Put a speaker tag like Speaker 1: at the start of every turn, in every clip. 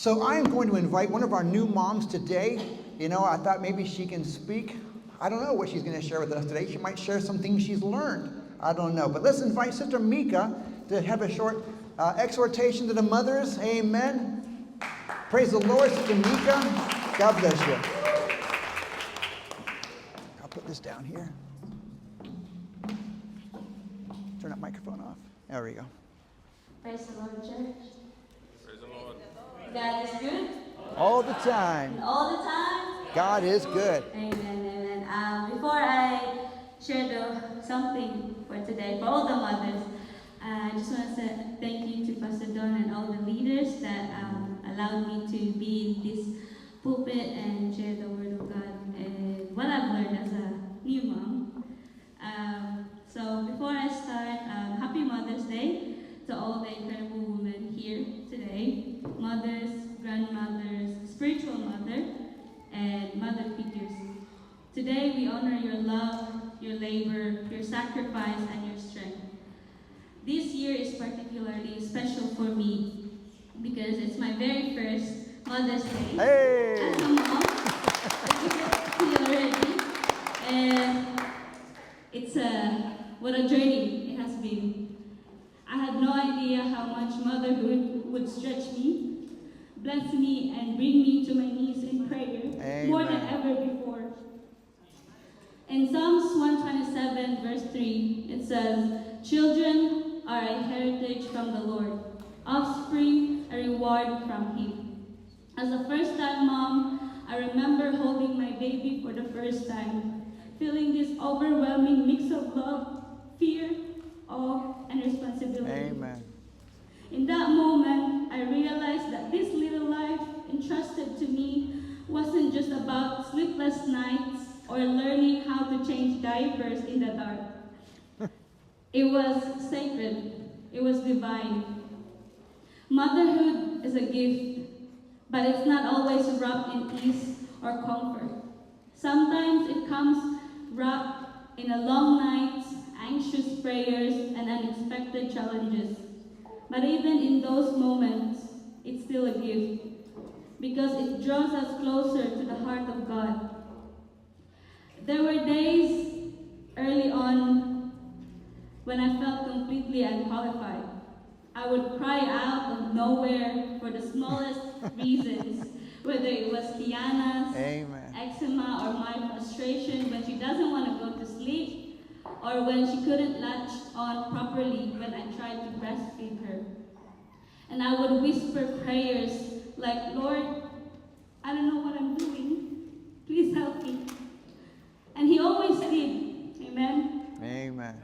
Speaker 1: So I am going to invite one of our new moms today. You know, I thought maybe she can speak. I don't know what she's going to share with us today. She might share some things she's learned. I don't know. But let's invite Sister Mika to have a short exhortation to the mothers. Amen. Praise the Lord, Sister Mika. God bless you. I'll put this down here. Turn that microphone off. There we go.
Speaker 2: Praise the Lord, church.
Speaker 3: Praise the Lord.
Speaker 2: God is good.
Speaker 1: All the time.
Speaker 2: And all the time.
Speaker 1: God is good.
Speaker 2: Amen, amen. Before I share something for today, for all the mothers, I just want to say thank you to Pastor Don and all the leaders that allowed me to be in this pulpit and share the Word of God and what I've learned as a new mom. So before I start, Happy Mother's Day to all the incredible women here today, mothers, grandmothers, spiritual mother, and mother figures. Today we honor your love, your labor, your sacrifice, and your strength. This year is particularly special for me because it's my very first Mother's Day
Speaker 1: Hey!
Speaker 2: as a mom. As you can see already. And it's what a journey it has been. I had no idea how much motherhood would stretch me, bless me, and bring me to my knees in prayer.
Speaker 1: Amen.
Speaker 2: More than ever before. In Psalms 127, verse 3, it says, "Children are a heritage from the Lord, offspring a reward from Him." As a first-time mom, I remember holding my baby for the first time, feeling this overwhelming mix of love, fear, awe, and responsibility.
Speaker 1: Amen.
Speaker 2: In that moment, I realized that this little life entrusted to me wasn't just about sleepless nights or learning how to change diapers in the dark. It was sacred. It was divine. Motherhood is a gift, but it's not always wrapped in ease or comfort. Sometimes it comes wrapped in a long nights, anxious prayers, and unexpected challenges. But even in those moments, it's still a gift because it draws us closer to the heart of God. There were days early on when I felt completely unqualified. I would cry out of nowhere for the smallest reasons, whether it was Kiana's
Speaker 1: Amen.
Speaker 2: eczema or my frustration when she doesn't want to go to sleep, or when she couldn't latch on properly when I tried to breastfeed her. And I would whisper prayers like, "Lord, I don't know what I'm doing. Please help me." And He always did. Amen.
Speaker 1: Amen.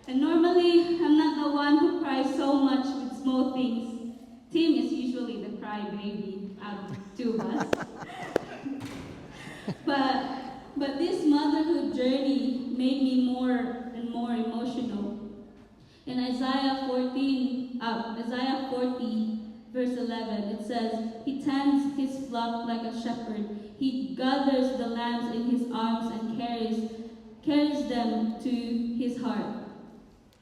Speaker 2: And normally, I'm not the one who cries so much with small things. Tim is usually the crybaby out of two of us. But this motherhood journey made me more and more emotional. In Isaiah 40, verse 11, it says, "He tends His flock like a shepherd. He gathers the lambs in His arms and carries them to His heart.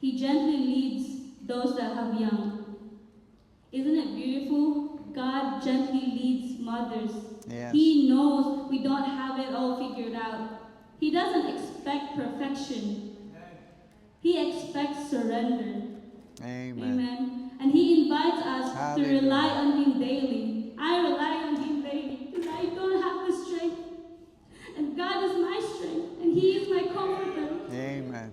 Speaker 2: He gently leads those that have young." Isn't it beautiful? God gently leads mothers.
Speaker 1: Yes.
Speaker 2: He knows we don't have it all figured out. He doesn't expect perfection. He expects surrender.
Speaker 1: Amen.
Speaker 2: Amen. And He invites us
Speaker 1: Hallelujah.
Speaker 2: to rely on Him daily. I rely on Him daily because I don't have the strength. And God is my strength, and He is my comforter.
Speaker 1: Amen.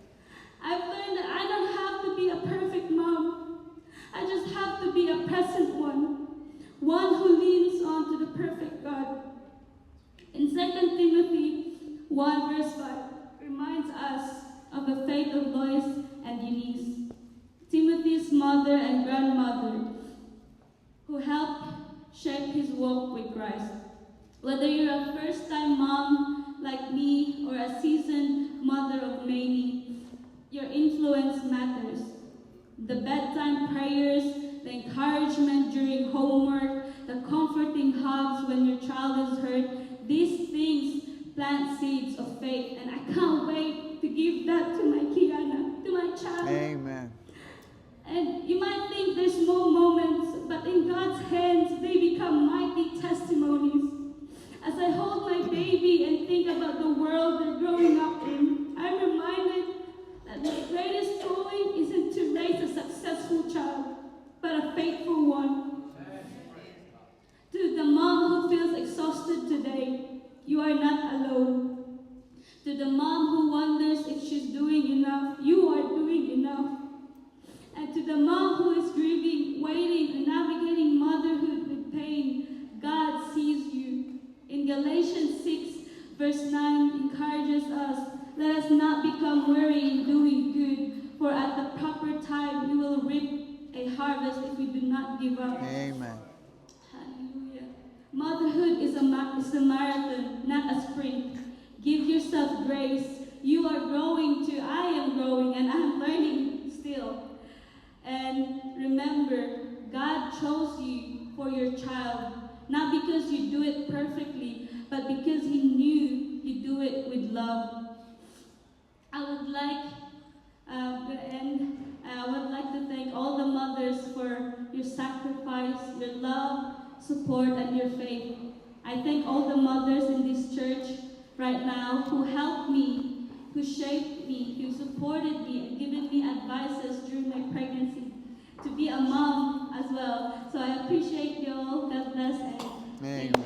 Speaker 2: I've learned that I don't have to be a perfect mom. I just have to be a present one who leans on to the perfect God. In 2 Timothy 1 verse 5 reminds us of the faith of Lois and Eunice, Timothy's mother and grandmother, who helped shape his walk with Christ. Whether you're a first-time mom like me or a seasoned mother of many, your influence matters. The bedtime prayers, the encouragement during homework, the comforting hugs when your child is hurt, these things plant seeds of faith, and I can't wait to give that to my Kiana, to my child.
Speaker 1: Amen.
Speaker 2: And you might think they're small moments, but in God's hands, they become Verse 9 encourages us, let us not become weary in doing good, for at the proper time we will reap a harvest if we do not give up.
Speaker 1: Amen.
Speaker 2: Hallelujah. Motherhood is a marathon, not a sprint. Give yourself grace. You are growing too. I am growing and I'm learning still. And remember, God chose you for your child, not because you do it perfectly, but because He knew you do it with love. I would like to thank all the mothers for your sacrifice, your love, support, and your faith. I thank all the mothers in this church right now who helped me, who shaped me, who supported me, and given me advices during my pregnancy to be a mom as well. So I appreciate you all. God bless and
Speaker 1: Amen.